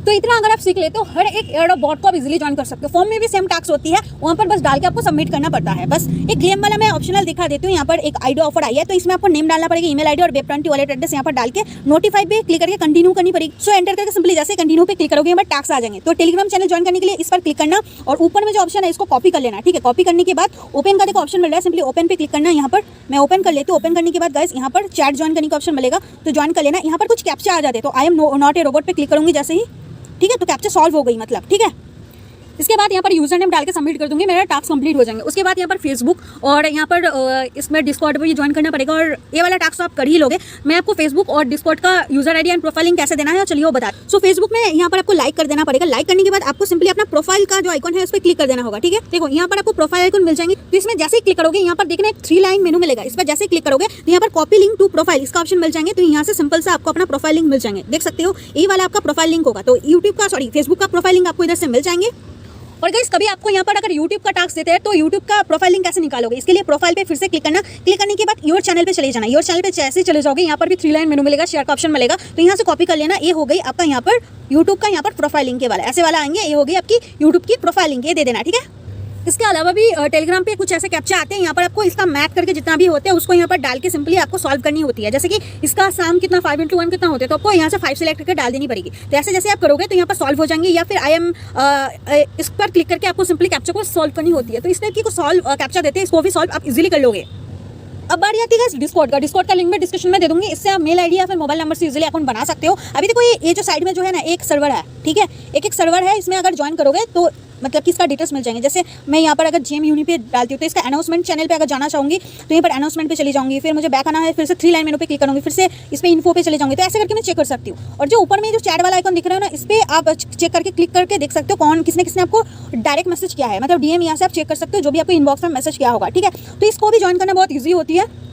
तो इतना अगर आप सीख लेते हो, हर एक एयरड्रॉप बॉट को आप इजीली ज्वाइन कर सकते हो। फॉर्म में भी सेम टास्क होती है, वहाँ पर बस डाल के आपको सबमिट करना पड़ता है। बस एक गेम वाला मैं ऑप्शनल दिखा देती हूँ। यहाँ पर एक आईडी ऑफर आई है, तो इसमें आपको नेम डालना पड़ेगा, ईमेल आईडी और वेब20 वॉलेट एड्रेस यहाँ पर डाल के नोटिफाई पे क्लिक करके कंटिन्यू करनी पड़ेगी। सो एंटर करके सिंपली जैसे कंटिन्यू पे क्लिक करोगे यहाँ पर टास्क आ जाएंगे। तो टेलीग्राम चैनल ज्वाइन करने के लिए इस पर क्लिक करना और ऊपर में जो ऑप्शन है इसको कॉपी कर लेना, ठीक है। कॉपी करने के बाद ओपन का देखो ऑप्शन मिल रहा है, सिंपली ओपन पे क्लिक करना। यहाँ पर मैं ओपन कर लेती हूँ। ओपन करने के बाद गाइस यहाँ पर चैट ज्वाइन करने का ऑप्शन मिलेगा, तो ज्वाइन कर लेना। यहाँ पर कुछ कैप्चा आ जाते हैं, तो I am not a robot पे क्लिक करूंगी जैसे ही, ठीक है, तो कैप्चा सॉल्व हो गई मतलब, ठीक है। इसके बाद यहाँ पर यूजर नेम डाल के सबमिट कर दूंगी, मेरा टास्क कंप्लीट हो जाएंगे। उसके बाद यहाँ पर फेसबुक और यहाँ पर इसमें डिस्कॉर्ड पर ज्वाइन करना पड़ेगा और ये वाला टास्क तो आप कर ही लोगे। मैं आपको फेसबुक और डिस्कॉर्ड का यूजर आईडी एंड प्रोफाइलिंग कैसे देना है चलिए वो बता। सो फेसबुक में यहाँ पर आपको लाइक कर देना पड़ेगा। लाइक करने के बाद आपको सिंपली अपना प्रोफाइल का जो आइकन है उस पर क्लिक कर देना होगा, ठीक है। देखो यहाँ पर आपको प्रोफाइल आइकन मिल जाएंगे, तो इसमें जैसे ही क्लिक करोगे यहाँ पर देखना एक 3 लाइन मेनू मिलेगा, इस पर जैसे ही क्लिक करोगे तो यहाँ पर कॉपी लिंक टू प्रोफाइल इसका ऑप्शन मिल जाएंगे। तो यहाँ से सिंपल से आपको अपना प्रोफाइल लिंक मिल जाएंगे, देख सकते हो ये वाला आपका प्रोफाइल लिंक होगा। तो यूट्यूब का फेसबुक का प्रोफाइल लिंक आपको इधर से मिल जाएंगे। और गाइस कभी आपको यहाँ पर अगर YouTube का टास्क देते हैं तो YouTube का प्रोफाइल लिंक कैसे निकालोगे, इसके लिए प्रोफाइल पे फिर से क्लिक करना। क्लिक करने के बाद योर चैनल पे चले जाना। योर चैनल पे जैसे चले जाओगे यहाँ पर भी 3 लाइन मेनू मिलेगा, शेयर का ऑप्शन मिलेगा, तो यहाँ से कॉपी कर लेना। ये हो गई आपका यहाँ पर YouTube का यहाँ पर प्रोफाइल लिंक के वाला, ऐसे वाला आएंगे, ये हो गई आपकी YouTube की प्रोफाइल लिंक, ये दे देना, ठीक है। इसके अलावा भी टेलीग्राम पे कुछ ऐसे कैप्चा आते हैं, यहाँ पर आपको इसका मैथ करके जितना भी होते हैं उसको यहाँ पर डाल के सिंपली आपको सॉल्व करनी होती है। जैसे कि इसका साम कितना 5 × 1 कितना होते हैं, तो आपको यहाँ से 5 सिलेक्ट करके डाल देनी पड़ेगी। तो ऐसे जैसे आप करोगे तो यहाँ पर सॉल्व हो जाएंगे, या फिर इस पर क्लिक करके आपको सिंपली कैप्चा को सॉल्व करनी होती है। तो इस टाइप की को सॉल्व कैप्चा देते हैं, इसको भी सॉल्व आप इजीली कर लोगे। अब बारी आती है डिस्कॉर्ड का। डिस्कॉर्ड का लिंक मैं डिस्क्रिप्शन में दे दूंगी, इससे आप मेल आईडी या फिर मोबाइल नंबर से इजीली अकाउंट बना सकते हो। अभी देखो ये जो साइड में जो है ना एक सर्वर है, ठीक है, एक सर्वर है, इसमें अगर ज्वाइन करोगे तो मतलब कि इसका डिटेल्स मिल जाएंगे। जैसे मैं यहाँ पर अगर जेम यूनी पे डालती हूँ तो इसका अनाउंसमेंट चैनल पे अगर जाना चाहूँगी तो यहाँ पर अनाउंसमेंट पे चली जाऊँगी, फिर मुझे बैक आना है, फिर से 3 लाइन मेनू पे क्लिक करूँगी, फिर से इस पे इन्फो पे चले जाऊँगी। तो ऐसे करके मैं चेक कर सकती हूँ। और जो ऊपर में जो चैट वाला आइकन दिख रहा है ना, इस पर आप चेक करके क्लिक करके देख सकते हो कौन किसने आपको डायरेक्ट मैसेज किया है, मतलब DM यहाँ से आप चेक कर सकते हो जो भी आपको इनबॉक्स में मैसेज किया होगा, ठीक है। तो इसको भी ज्वाइन करना बहुत ईजी होती है।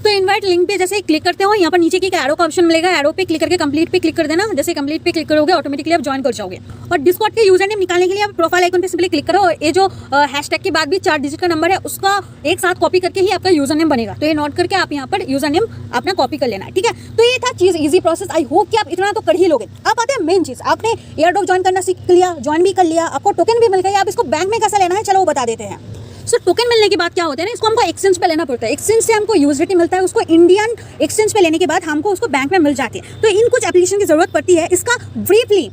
तो इनवाइट लिंक पे जैसे ही क्लिक करते हो यहाँ पर नीचे की एक एरो का ऑप्शन मिलेगा, एरो पे क्लिक करके कंप्लीट पे क्लिक कर देना। जैसे कंप्लीट पे क्लिक करोगे ऑटोमेटिकली आप ज्वाइन कर जाओगे। और डिस्कॉर्ड के यूजर नेम निकालने के लिए आप प्रोफाइल आइकन पे सिंपली क्लिक करो, ये जो हैशटैग के बाद भी 4 डिजिट का नंबर है उसका एक साथ कॉपी करके ही आपका यूजर नेम बनेगा। तो ये नोट करके आप यहाँ पर यूजर नेम अपना कॉपी कर लेना है, ठीक है। तो ये था चीज ईजी प्रोसेस। आई होप कि आप इतना तो कर ही लोगे। अब आते हैं मेन चीज, आपने एयरड्रॉप ज्वाइन करना सीख लिया, ज्वाइन भी कर लिया, आपको टोकन भी मिल गया, आप इसको बैंक में कैसे लेना है चलो वो बता देते हैं। सो टोकन मिलने के बाद क्या होता है ना, इसको हमको एक्सचेंज पे लेना पड़ता है। एक्सचेंज से हमको यूएसडीटी मिलता है, उसको इंडियन एक्सचेंज पे लेने के बाद हमको उसको बैंक में मिल जाती है। तो इन कुछ एप्लीकेशन की जरूरत पड़ती है। इसका ब्रीफली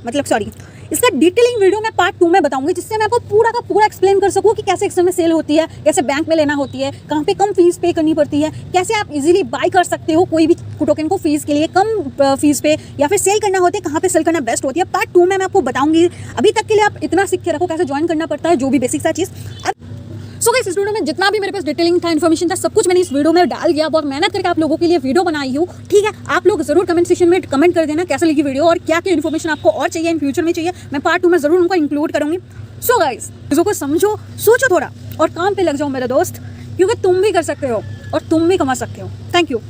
इसका डिटेलिंग वीडियो मैं पार्ट 2 में बताऊंगी, जिससे मैं आपको पूरा का पूरा एक्सप्लेन कर सकूं कि कैसे एक्सचेंज में सेल होती है, कैसे बैंक में लेना होती है, कहाँ पे कम फीस पे करनी पड़ती है, कैसे आप इजीली बाय कर सकते हो कोई भी टोकन को फीस के लिए कम फीस पे, या फिर सेल करना होता है कहाँ पे सेल करना बेस्ट होती है। पार्ट 2 में मैं आपको बताऊंगी। अभी तक के लिए आप इतना सीख के रखो कैसे ज्वाइन करना पड़ता है, जो भी बेसिक सा चीज़। सो गाइस इस वीडियो में जितना भी मेरे पास डिटेलिंग था, इन्फॉर्मेशन था, सब कुछ मैंने इस वीडियो में डाल दिया। बहुत मेहनत करके आप लोगों के लिए वीडियो बनाई हूँ, ठीक है। आप लोग जरूर कमेंट सेक्शन में कमेंट कर देना कैसे लगी वीडियो और क्या क्या इन्फॉर्मेशन आपको और चाहिए, इन फ्यूचर में चाहिए। मैं पार्ट 2 में जरूर उनको इंक्लूड करूँगी। सो गाइस चीज़ों को समझो, सोचो थोड़ा और काम पे लग जाओ मेरे दोस्त, क्योंकि तुम भी कर सकते हो और तुम भी कमा सकते हो। Thank you.